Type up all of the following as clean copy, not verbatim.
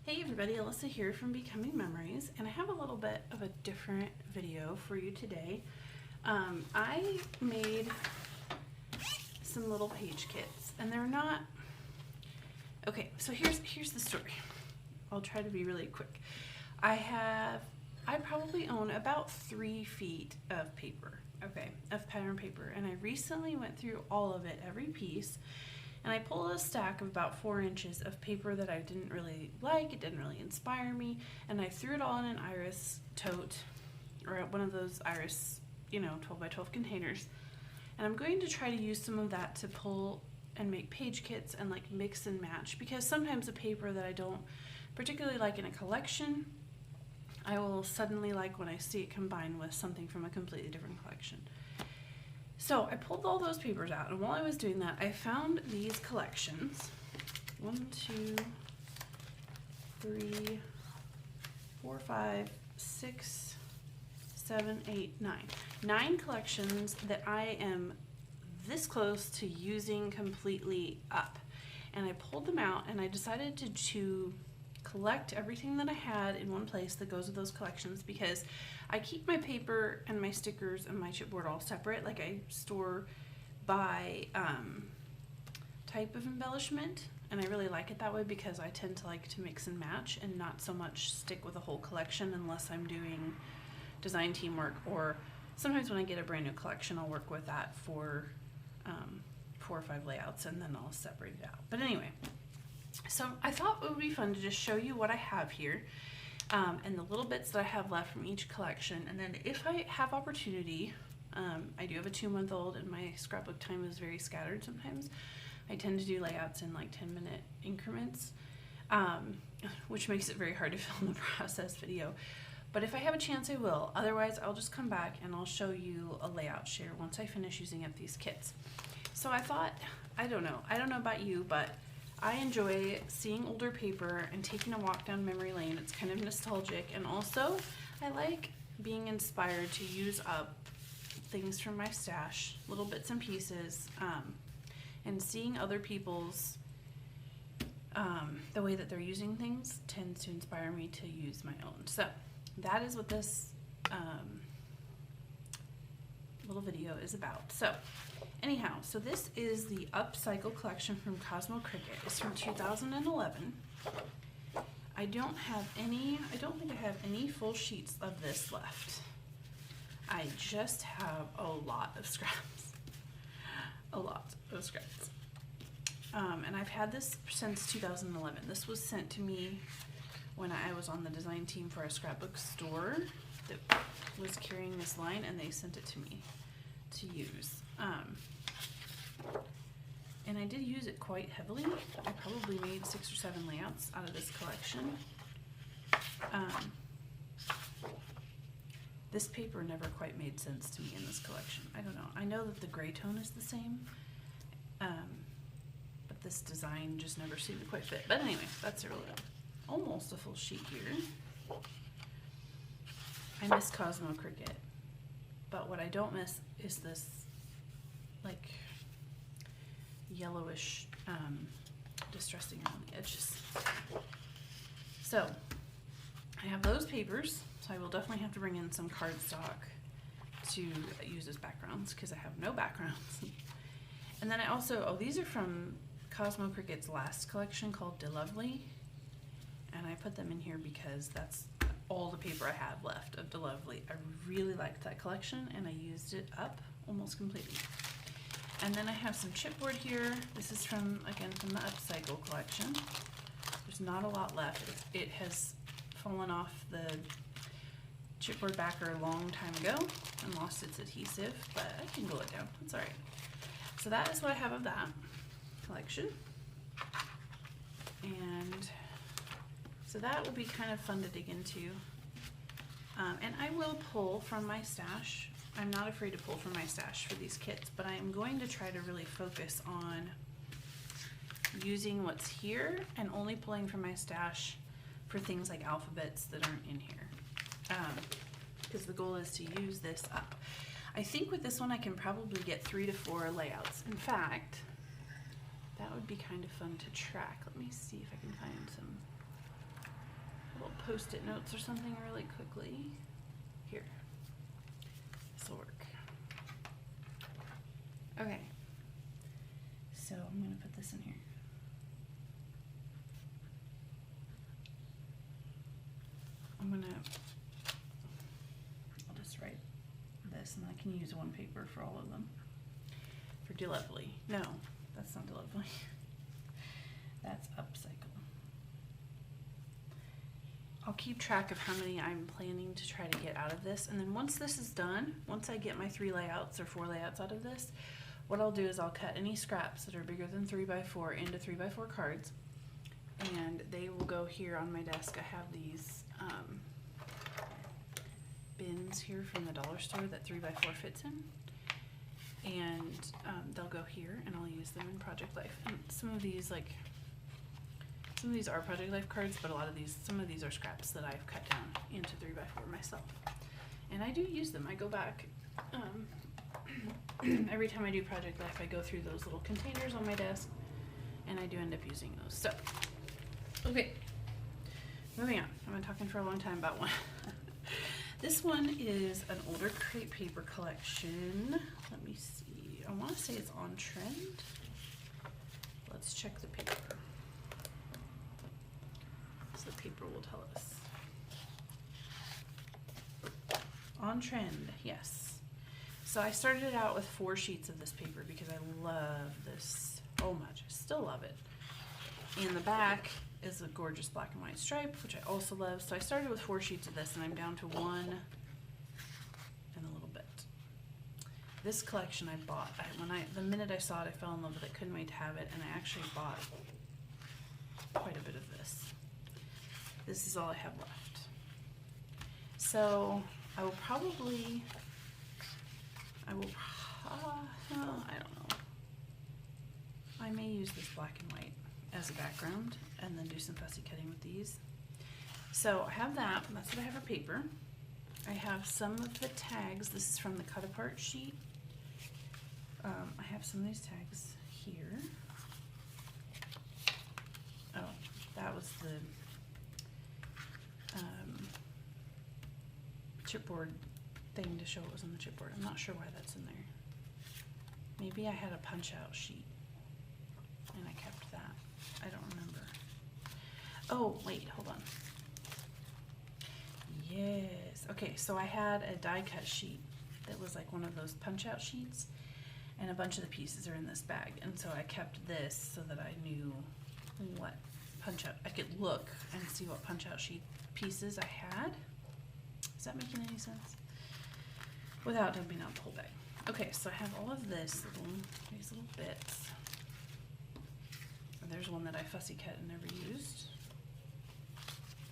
Hey everybody, Alyssa here from Becoming Memories, and I have a little bit of a different video for you today. I made some little page kits, and they're not... Okay, so here's the story. I'll try to be really quick. I probably own about 3 feet of paper, of pattern paper, and I recently went through all of it, every piece, and I pulled a stack of about 4 inches of paper that I didn't really like, it didn't really inspire me, and I threw it all in an iris tote, or one of those iris, 12 by 12 containers. And I'm going to try to use some of that to pull and make page kits and like mix and match, because sometimes a paper that I don't particularly like in a collection, I will suddenly like when I see it combined with something from a completely different collection. So I pulled all those papers out, and while I was doing that, I found these collections. 1, 2, 3, 4, 5, 6, 7, 8, 9. 9 collections that I am this close to using completely up. And I pulled them out, and I decided to collect everything that I had in one place that goes with those collections, because I keep my paper and my stickers and my chipboard all separate. Like, I store by type of embellishment, and I really like it that way because I tend to like to mix and match and not so much stick with a whole collection unless I'm doing design teamwork, or sometimes when I get a brand new collection I'll work with that for 4 or 5 layouts, and then I'll separate it out. But anyway, so I thought it would be fun to just show you what I have here, and the little bits that I have left from each collection. And then if I have opportunity, I do have a 2-month-old, and my scrapbook time is very scattered sometimes. I tend to do layouts in like 10-minute increments, which makes it very hard to film the process video. But if I have a chance, I will. Otherwise, I'll just come back and I'll show you a layout share once I finish using up these kits. So I thought, I don't know about you, but I enjoy seeing older paper and taking a walk down memory lane. It's kind of nostalgic, and also I like being inspired to use up things from my stash, little bits and pieces, and seeing other people's the way that they're using things tends to inspire me to use my own. So that is what this little video is about. So anyhow, so this is the Upcycle collection from Cosmo Cricut. It's from 2011. I don't think I have any full sheets of this left. I just have a lot of scraps. A lot of scraps. And I've had this since 2011. This was sent to me when I was on the design team for a scrapbook store that was carrying this line, and they sent it to me to use. And I did use it quite heavily. I probably made 6 or 7 layouts out of this collection. This paper never quite made sense to me in this collection. I don't know. I know that the gray tone is the same, but this design just never seemed to quite fit. But anyway, that's irrelevant. Almost a full sheet here. I miss Cosmo Cricut, but what I don't miss is this like yellowish distressing around the edges. So I have those papers, so I will definitely have to bring in some cardstock to use as backgrounds because I have no backgrounds. And then I also, these are from Cosmo Cricut's last collection called DeLovely, and I put them in here because that's all the paper I have left of DeLovely. I really liked that collection, and I used it up almost completely. And then I have some chipboard here. This is from the Upcycle collection. There's not a lot left. It has fallen off the chipboard backer a long time ago and lost its adhesive, but I can glue it down. That's all right. So that is what I have of that collection. And so that will be kind of fun to dig into. And I will pull from my stash. I'm not afraid to pull from my stash for these kits, but I am going to try to really focus on using what's here and only pulling from my stash for things like alphabets that aren't in here. Because the goal is to use this up. I think with this one I can probably get 3 to 4 layouts. In fact, that would be kind of fun to track. Let me see if I can find some little post-it notes or something really quickly. Here, this will work. Okay, so I'm gonna put this in here. I'll just write this, and I can use one paper for all of them. For DeLovely. No, that's not DeLovely. That's Upcycle. I'll keep track of how many I'm planning to try to get out of this, and then once this is done, once I get my 3 layouts or 4 layouts out of this, what I'll do is I'll cut any scraps that are bigger than 3x4 into 3x4 cards, and they will go here on my desk. I have these bins here from the dollar store that 3x4 fits in, and they'll go here, and I'll use them in Project Life. And some of these are Project Life cards, but some of these are scraps that I've cut down into 3x4 myself, and I do use them. I go back every time I do Project Life, I go through those little containers on my desk, and I do end up using those. So, okay, moving on. I've been talking for a long time about one. This one is an older crepe paper collection. Let me see. I want to say it's on trend. Let's check the paper. So the paper will tell us. On trend, yes. So I started it out with 4 sheets of this paper because I love this so much. I still love it. In the back is a gorgeous black and white stripe, which I also love. So I started with 4 sheets of this, and I'm down to 1 and a little bit. This collection I bought. The minute I saw it, I fell in love with it. Couldn't wait to have it, and I actually bought quite a bit of this. This is all I have left. So I will probably, I don't know. I may use this black and white as a background and then do some fussy cutting with these. So I have that, that's what I have for paper. I have some of the tags. This is from the cut apart sheet. I have some of these tags here. Oh, that was the chipboard thing to show what was on the chipboard. I'm not sure why that's in there. Maybe I had a punch out sheet and I kept that. I don't remember. Oh, wait, hold on. Yes. Okay, so I had a die cut sheet that was like one of those punch out sheets, and a bunch of the pieces are in this bag. And so I kept this so that I knew what punch out, I could look and see what punch out sheet pieces I had. Is that making any sense? Without dumping out the whole bag. Okay, so I have all of these little bits. And there's one that I fussy cut and never used.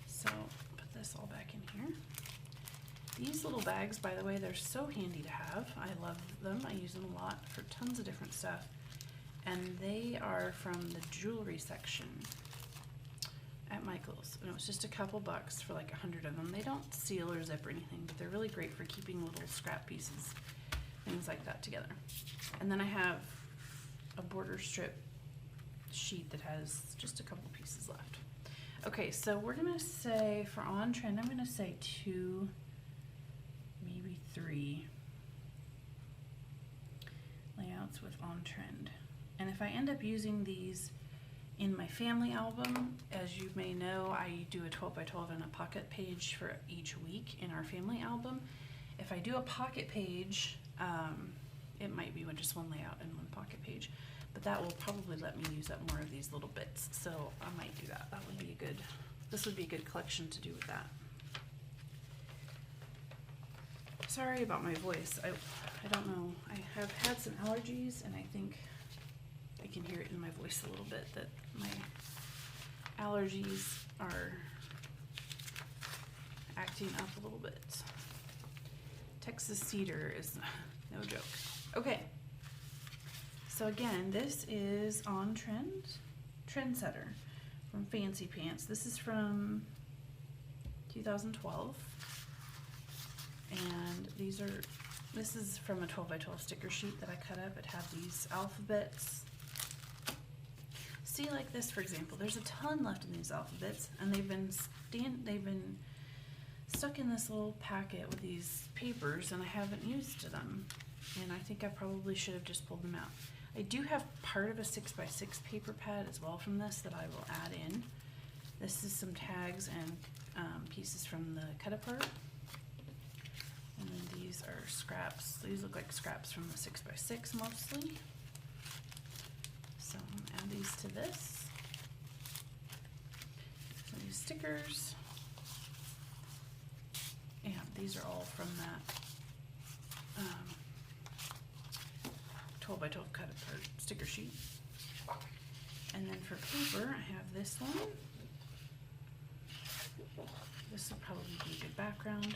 So put this all back in here. These little bags, by the way, they're so handy to have. I love them. I use them a lot for tons of different stuff. And they are from the jewelry section at Michael's. And it was just a couple bucks for like 100 of them. They don't seal or zip or anything, but they're really great for keeping little scrap pieces, things like that together. And then I have a border strip sheet that has just a couple pieces left. Okay, so we're gonna say for on trend, I'm gonna say 2, maybe 3 layouts with on trend. And if I end up using these in my family album, as you may know, I do a 12 by 12 and a pocket page for each week in our family album. If I do a pocket page, it might be with just one layout and one pocket page, but that will probably let me use up more of these little bits. So I might do that. That would be a good, this would be a good collection to do with that. Sorry about my voice. I don't know. I have had some allergies, and I think I can hear it in my voice a little bit that my allergies are acting up a little bit. Texas cedar is no joke. Okay, so again, this is on trend, Trendsetter from Fancy Pants. This is from 2012, and this is from a 12 by 12 sticker sheet that I cut up. It had these alphabets. see, like this, for example, there's a ton left in these alphabets, and they've been stuck in this little packet with these papers, and I haven't used them. And I think I probably should have just pulled them out. I do have part of a 6x6 paper pad as well from this that I will add in. This is some tags and pieces from the cut apart. And then these are scraps. These look like scraps from the 6x6 mostly. So I'm gonna add these to this. So these stickers. And these are all from that 12x12 cut apart sticker sheet. And then for paper, I have this one. This will probably be a good background.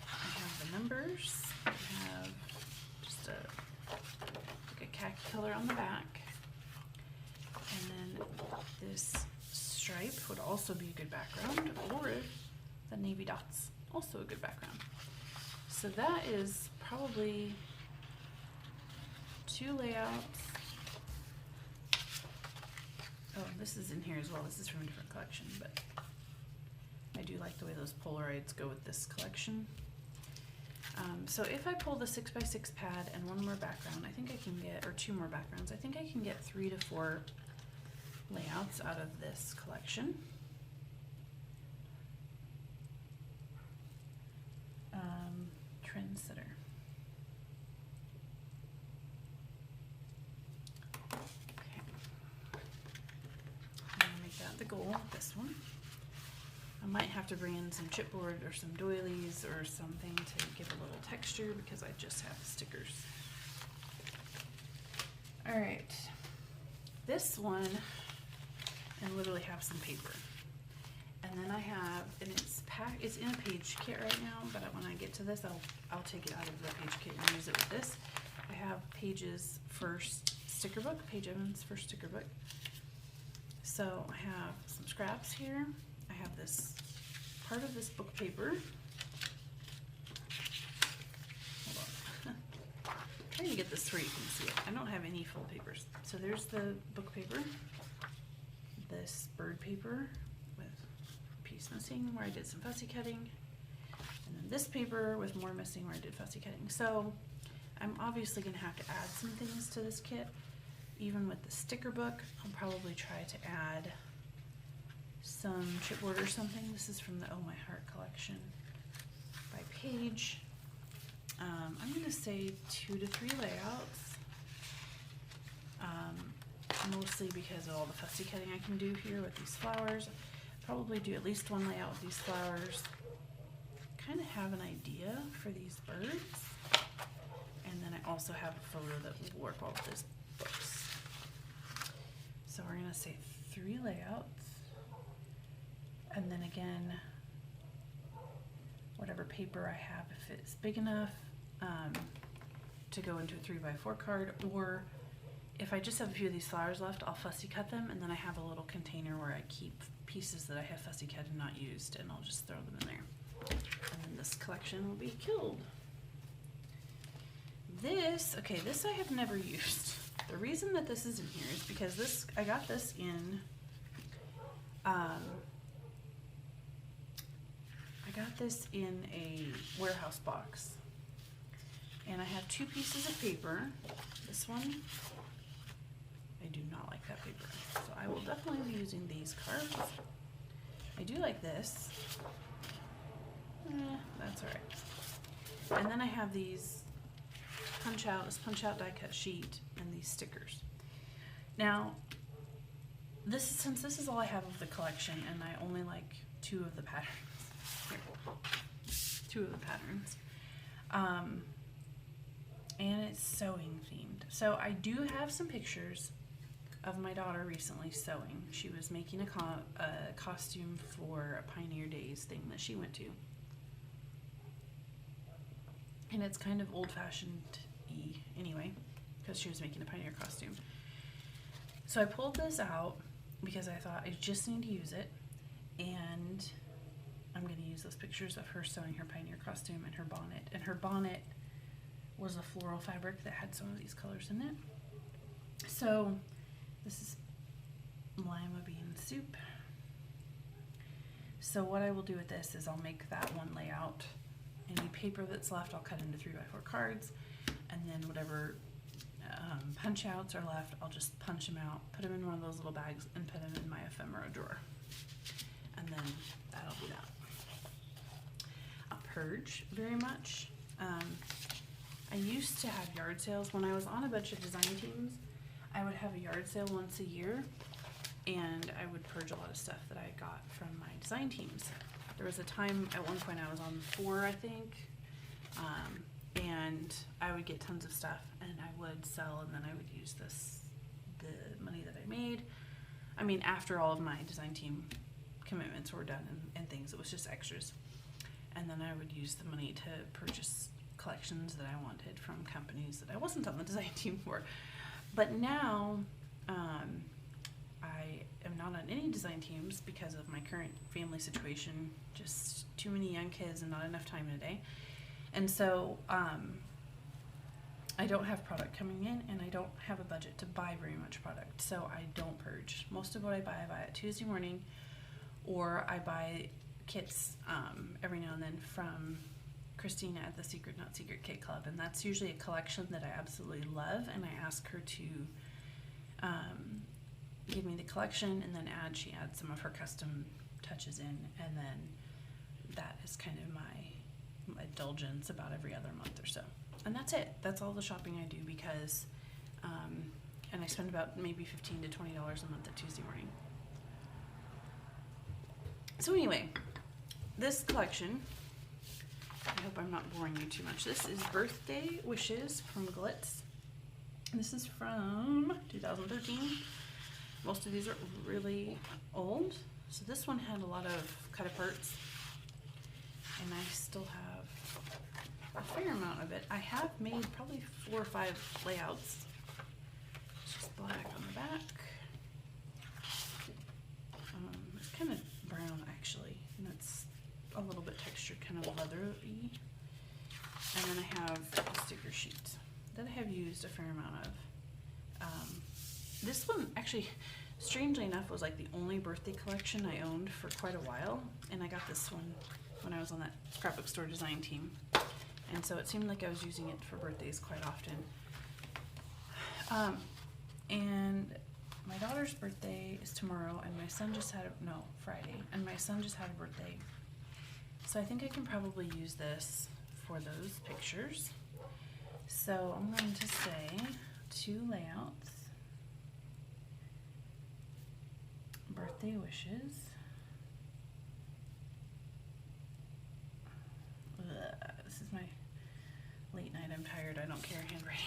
I have the numbers. I have just like a khaki color on the back. And then this stripe would also be a good background, or the navy dots, also a good background. So that is probably 2 layouts. Oh, this is in here as well. This is from a different collection, but I do like the way those Polaroids go with this collection. So if I pull the 6x6 pad and one more background, I think I can get, or 2 more backgrounds, I think I can get 3 to 4 layouts out of this collection. Trendsetter. Okay. I'm gonna make that the goal with this one. I might have to bring in some chipboard or some doilies or something to give a little texture because I just have the stickers. All right, this one, I literally have some paper. And then I have, and it's in a page kit right now, but when I get to this, I'll take it out of the page kit and use it with this. I have Paige's first sticker book, Paige Evans' first sticker book. So I have some scraps here. I have this part of this book paper. Hold on. I'm trying to get this where you can see it. I don't have any full papers. So there's the book paper, this bird paper with a piece missing where I did some fussy cutting, and then this paper with more missing where I did fussy cutting. So I'm obviously going to have to add some things to this kit. Even with the sticker book, I'll probably try to add some chipboard or something. This is from the Oh My Heart collection by Paige. I'm going to say 2 to 3 layouts, mostly because of all the fussy cutting I can do here with these flowers. Probably do at least 1 layout with these flowers. Kind of have an idea for these birds. And then I also have a photo that will work well with this books. So we're going to say 3 layouts. And then again, whatever paper I have, if it's big enough to go into a 3x4 card, or if I just have a few of these flowers left, I'll fussy cut them, and then I have a little container where I keep pieces that I have fussy cut and not used, and I'll just throw them in there. And then this collection will be killed. This I have never used. The reason that this is in here is because I got this in a warehouse box, and I have 2 pieces of paper. This one, I do not like that paper, so I will definitely be using these cards. I do like this. That's alright. And then I have these this punch out die cut sheet and these stickers. Now, since this is all I have of the collection, and I only like 2 of the patterns. Here, 2 of the patterns. And it's sewing themed. So I do have some pictures of my daughter recently sewing. She was making a costume for a Pioneer Days thing that she went to. And it's kind of old-fashioned-y anyway, because she was making a Pioneer costume. So I pulled this out because I thought I just need to use it, and I'm going to use those pictures of her sewing her Pioneer costume and her bonnet. And her bonnet was a floral fabric that had some of these colors in it. So This is lima bean soup. So what I will do with this is I'll make that one layout. Any paper that's left, I'll cut into 3x4 cards, and then whatever punch outs are left, I'll just punch them out, put them in one of those little bags, and put them in my ephemera drawer. And then that'll be that. I'll purge very much. I used to have yard sales. When I was on a bunch of design teams, I would have a yard sale once a year, and I would purge a lot of stuff that I got from my design teams. There was a time at one point I was on 4, I think, and I would get tons of stuff, and I would sell, and then I would use the money that I made. I mean, after all of my design team commitments were done and things, it was just extras. And then I would use the money to purchase collections that I wanted from companies that I wasn't on the design team for. But now, I am not on any design teams because of my current family situation, just too many young kids and not enough time in a day. And so I don't have product coming in, and I don't have a budget to buy very much product, so I don't purge. Most of what I buy at Tuesday morning, or I buy kits every now and then from Christina at the Secret Not Secret Kit Club, and that's usually a collection that I absolutely love, and I ask her to give me the collection, and then she adds some of her custom touches in, and then that is kind of my indulgence about every other month or so. And that's it. That's all the shopping I do, because and I spend about maybe $15 to $20 a month at Tuesday morning. So anyway, this collection, I hope I'm not boring you too much. This is Birthday Wishes from Glitz. This is from 2013. Most of these are really old. So this one had a lot of cut aparts, and I still have a fair amount of it. I have made probably 4 or 5 layouts. It's just black on the back. It's kind of brown actually, and it's a little bit textured, kind of leathery. And then I have a sticker sheet that I have used a fair amount of. This one actually, strangely enough, was like the only birthday collection I owned for quite a while, and I got this one when I was on that scrapbook store design team, and so it seemed like I was using it for birthdays quite often. And my daughter's birthday is tomorrow, and my son just had Friday, and my son just had a birthday, so I think I can probably use this for those pictures. So I'm going to say 2 layouts. Birthday wishes. This is my late night. I'm tired. I don't care handwriting.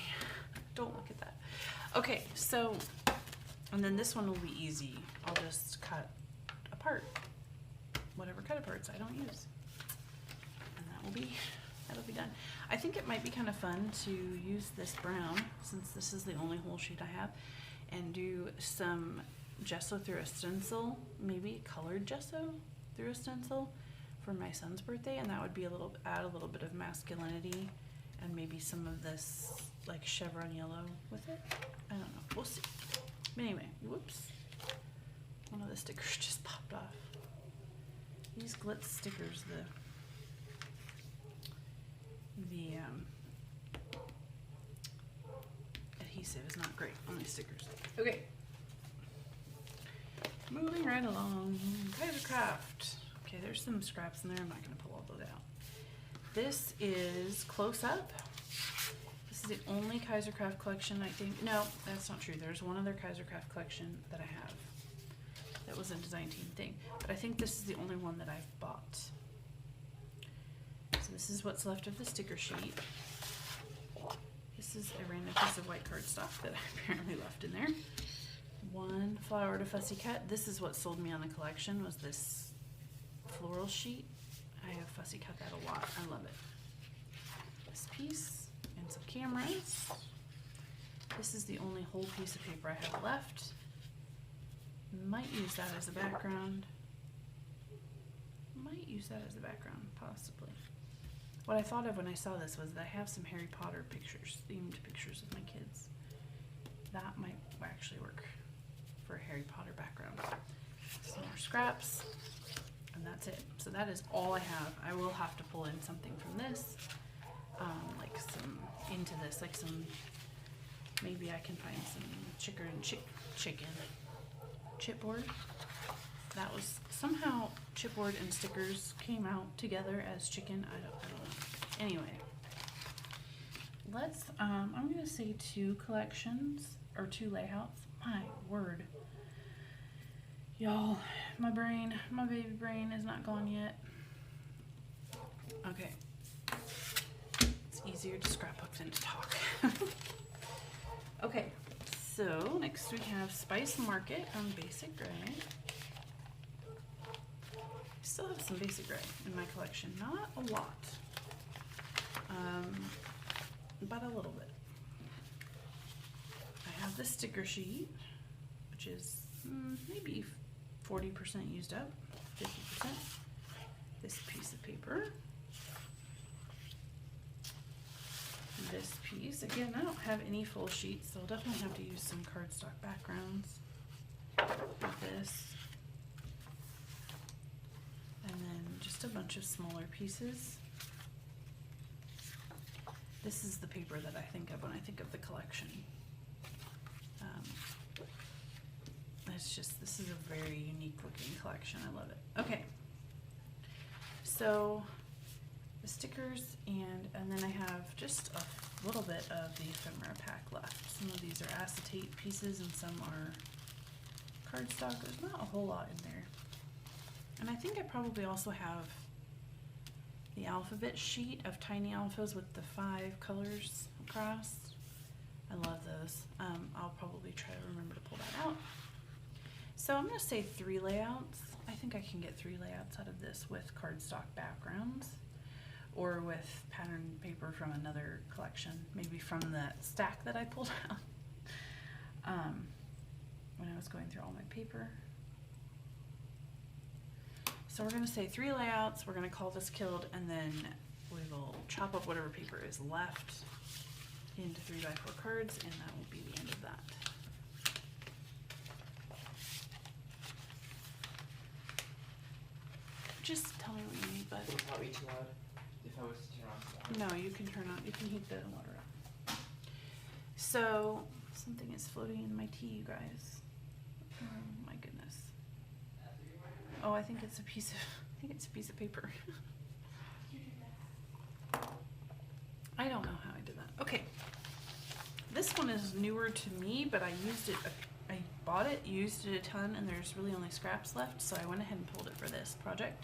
Don't look at that. Okay, so, and then this one will be easy. I'll just cut apart whatever cut aparts I don't use, and that'll be done. I think it might be kind of fun to use this brown, since this is the only whole sheet I have, and do some gesso through a stencil, maybe colored gesso through a stencil for my son's birthday, and that would be add a little bit of masculinity, and maybe some of this like chevron yellow with it. I don't know, we'll see. But anyway, whoops, one of the stickers just popped off. These Glitz stickers, the adhesive is not great on these stickers. Okay, moving right along. Kaisercraft. Okay, there's some scraps in there. I'm not going to pull all those out. This is Close Up. This is the only Kaisercraft collection, I think. No, that's not true. There's one other Kaisercraft collection that I have that was a design team thing, but I think this is the only one that I've bought. So this is what's left of the sticker sheet. This is a random piece of white cardstock that I apparently left in there. 1 flower to fussy cut. This is what sold me on the collection, was this floral sheet. I have fussy cut that a lot. I love it. This piece and some cameras. This is the only whole piece of paper I have left. Might use that as a background. Possibly. What I thought of when I saw this was that I have some Harry Potter pictures, themed pictures of my kids. That might actually work some more scraps, and that's it. So that is all I have. I will have to pull in something from this, like some into this, like some, maybe I can find some chicken chipboard. That was somehow chipboard and stickers came out together as chicken. I don't know. Anyway, let's I'm gonna say 2 collections or 2 layouts. My word, y'all, my baby brain is not gone yet. Okay, it's easier to scrapbook than to talk. Okay, so next we have Spice Market on Basic Gray. I still have some Basic Gray in my collection, not a lot, but a little bit. I have the sticker sheet, which is maybe 40% used up, 50%. This piece of paper. This piece, again, I don't have any full sheets, so I'll definitely have to use some cardstock backgrounds with this. And then just a bunch of smaller pieces. This is the paper that I think of when I think of the collection. This is a very unique looking collection. I love it. Okay, so the stickers, and then I have just a little bit of the ephemera pack left. Some of these are acetate pieces and some are cardstock. There's not a whole lot in there. And I think I probably also have the alphabet sheet of tiny alphas with the 5 colors across. I love those. I'll probably try to remember to pull that out. So I'm going to say 3 layouts. I think I can get 3 layouts out of this with cardstock backgrounds or with pattern paper from another collection, maybe from that stack that I pulled out when I was going through all my paper. So we're going to say 3 layouts, we're going to call this killed, and then we will chop up whatever paper is left into 3x4 cards, and that will be the end of that. Just tell me what you need, bud. Would it probably be too loud if I was to turn off the water? No, you can turn on, you can heat the water up. So, something is floating in my tea, you guys. Oh my goodness. Oh, I think it's a piece of paper. I don't know how I did that. Okay. This one is newer to me, but I bought it, used it a ton, and there's really only scraps left, so I went ahead and pulled it for this project.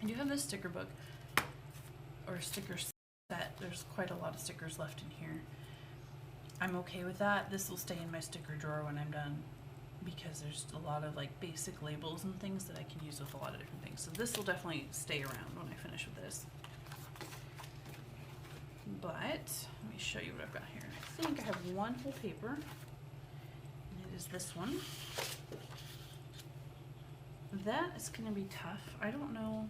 I do have this sticker book, or sticker set. There's quite a lot of stickers left in here. I'm okay with that. This will stay in my sticker drawer when I'm done, because there's a lot of like basic labels and things that I can use with a lot of different things. So this will definitely stay around when I finish with this. But let me show you what I've got here. I think I have one whole paper, and it is this one. That is going to be tough. I don't know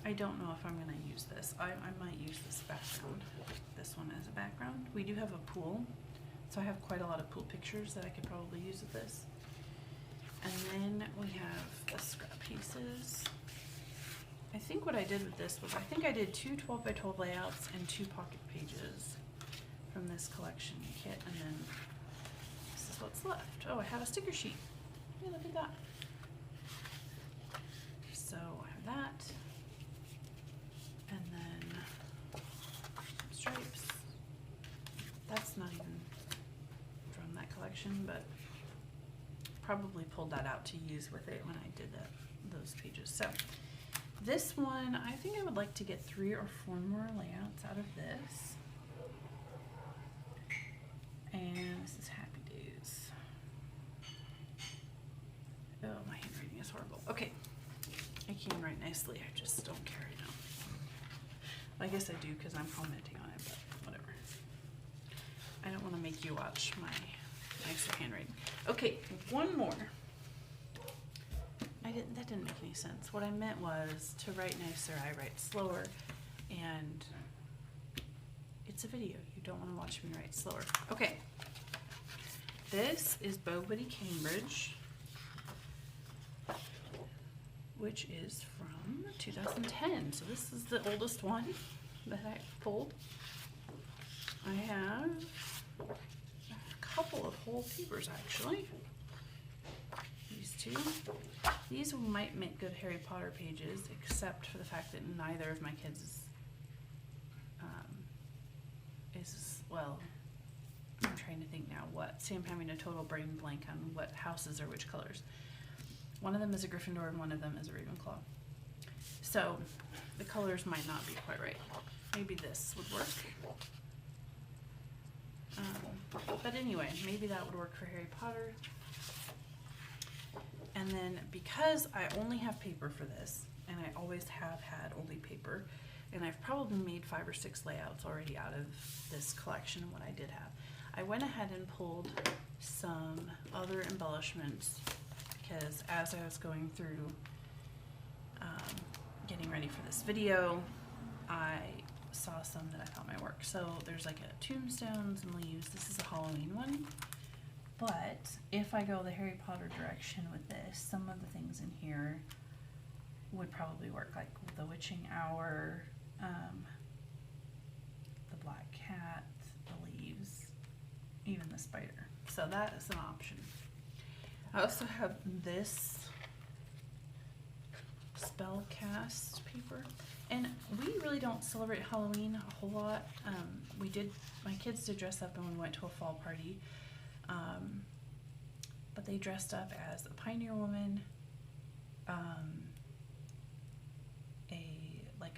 if I'm going to use this. I might use this background, this one as a background. We do have a pool, so I have quite a lot of pool pictures that I could probably use with this. And then we have the scrap pieces. I think what I did with this was I think I did 2 12x12 layouts and 2 pocket pages from this collection kit, and then this is what's left. Oh, I have a sticker sheet. Yeah, look at that. So I have that, and then stripes. That's not even from that collection, but probably pulled that out to use with it when I did those pages. So this one, I think I would like to get 3 or 4 more layouts out of this. And this is Happy Days. Oh, my handwriting is horrible. Okay, I can write nicely, I just don't care right now. I guess I do because I'm commenting on it, but whatever. I don't want to make you watch my nicer handwriting. Okay, one more. That didn't make any sense. What I meant was to write nicer, I write slower, and it's a video. You don't want to watch me write slower. Okay. This is Bo Buddy Cambridge. which is from 2010. So this is the oldest one that I pulled. I have a couple of whole papers actually. These two. These might make good Harry Potter pages, except for the fact that neither of my kids is well, I'm trying to think now what. See, I'm having a total brain blank on what houses are which colors. One of them is a Gryffindor and one of them is a Ravenclaw. So the colors might not be quite right. Maybe this would work. But anyway, maybe that would work for Harry Potter. And then because I only have paper for this, and I always have had only paper, and I've probably made 5 or 6 layouts already out of this collection, what I did have, I went ahead and pulled some other embellishments because as I was going through getting ready for this video, I saw some that I thought might work. So there's like a tombstones and leaves. This is a Halloween one. But if I go the Harry Potter direction with this, some of the things in here would probably work, like the witching hour, the black cat, the leaves, even the spider. So that is an option. I also have this spellcast paper, and we really don't celebrate Halloween a whole lot. My kids did dress up and we went to a fall party, but they dressed up as a pioneer woman,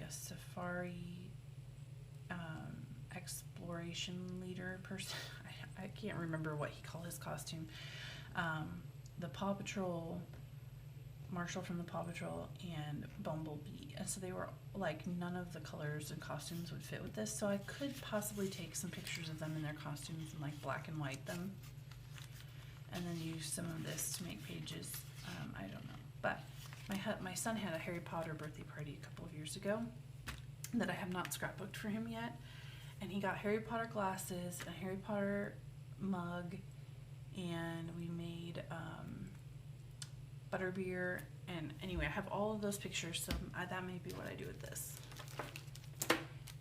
a safari exploration leader person. I can't remember what he called his costume. The Paw Patrol, Marshall from the Paw Patrol, and Bumblebee. And so they were like, none of the colors and costumes would fit with this. So I could possibly take some pictures of them in their costumes and like black and white them, and then use some of this to make pages. I don't know. But my son had a Harry Potter birthday party a couple of years ago that I have not scrapbooked for him yet. And he got Harry Potter glasses, a Harry Potter mug, and we made butterbeer. And anyway, I have all of those pictures, so that may be what I do with this.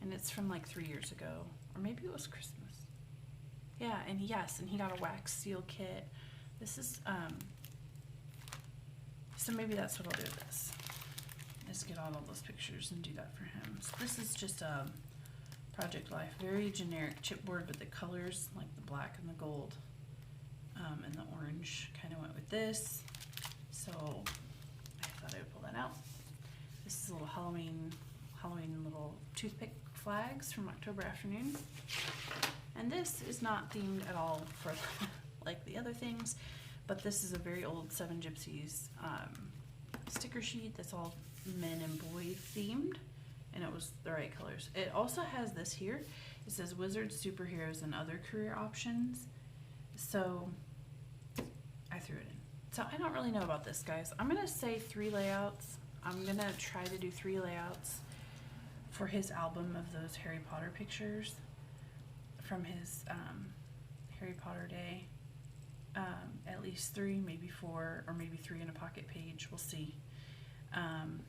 And it's from like 3 years ago, or maybe it was Christmas. Yeah, and yes, and he got a wax seal kit. This is, so maybe that's what I'll do with this, is get all of those pictures and do that for him. So this is just Project Life, very generic chipboard, but the colors, like the black and the gold, and the orange kind of went with this. So I thought I would pull that out. This is a little Halloween little toothpick flags from October Afternoon. And this is not themed at all for like the other things, but this is a very old Seven Gypsies sticker sheet that's all men and boy themed, and it was the right colors. It also has this here. It says Wizards, Superheroes, and Other Career Options. So I threw it in. So I don't really know about this, guys. I'm gonna say 3 layouts. I'm gonna try to do 3 layouts for his album of those Harry Potter pictures from his Harry Potter day. At least 3, maybe 4, or maybe 3 in a pocket page. We'll see. I'm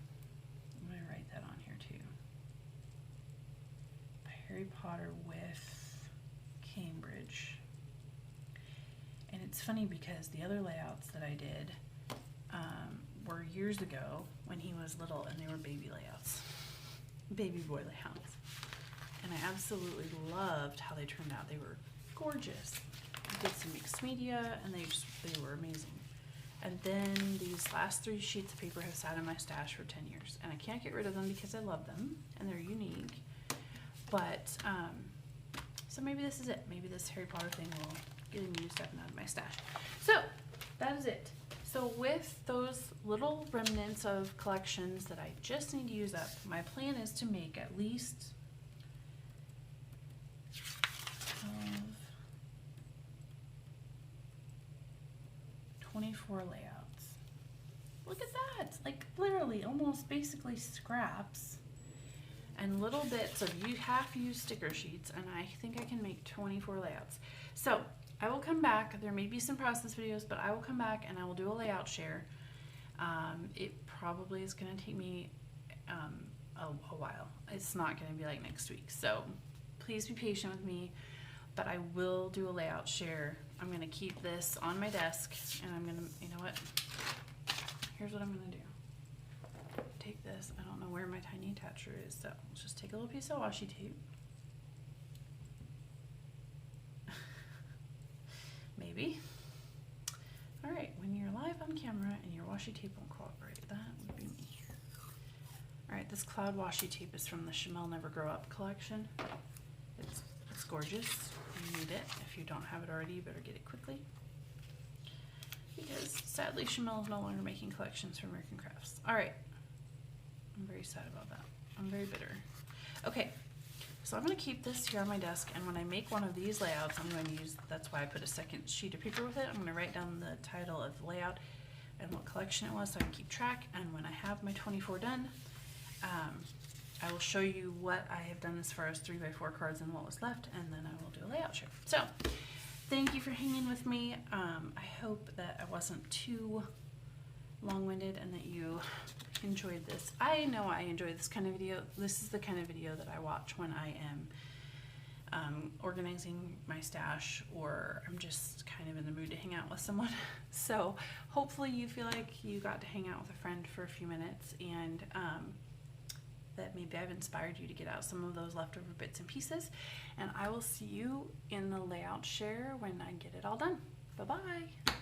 gonna write that on here too. Harry Potter with Cambridge. And it's funny because the other layouts that I did were years ago when he was little, and they were baby layouts, baby boy layouts. And I absolutely loved how they turned out. They were gorgeous. I did some mixed media, and they were amazing. And then these last 3 sheets of paper have sat in my stash for 10 years, and I can't get rid of them because I love them and they're unique. But so maybe this is it. Maybe this Harry Potter thing will get used up and out of my stash. So that is it. So with those little remnants of collections that I just need to use up, my plan is to make at least 24 layouts. Look at that! Like literally almost basically scraps and little bits of half-used sticker sheets, and I think I can make 24 layouts. So I will come back. There may be some process videos, but I will come back and I will do a layout share. It probably is going to take me a while. It's not going to be like next week. So please be patient with me, but I will do a layout share. I'm going to keep this on my desk, and I'm going to, you know what? Here's what I'm going to do. Take this. I don't know where my tiny attacher is, so let's just take a little piece of washi tape. Maybe. All right, when you're live on camera and your washi tape won't cooperate, that would be me. All right, this cloud washi tape is from the Chamel Never Grow Up collection. It's gorgeous. You need it. If you don't have it already, you better get it quickly. Because sadly, Chamel is no longer making collections for American Crafts. All right. I'm very sad about that. I'm very bitter. Okay, so I'm going to keep this here on my desk, and when I make one of these layouts, I'm going to use, that's why I put a second sheet of paper with it. I'm going to write down the title of the layout and what collection it was so I can keep track, and when I have my 24 done, I will show you what I have done as far as 3x4 cards and what was left, and then I will do a layout share. So, thank you for hanging with me. I hope that I wasn't too long-winded and that you enjoyed this. I know I enjoy this kind of video. This is the kind of video that I watch when I am organizing my stash, or I'm just kind of in the mood to hang out with someone. So hopefully you feel like you got to hang out with a friend for a few minutes, and that maybe I've inspired you to get out some of those leftover bits and pieces. And I will see you in the layout share when I get it all done. Bye-bye.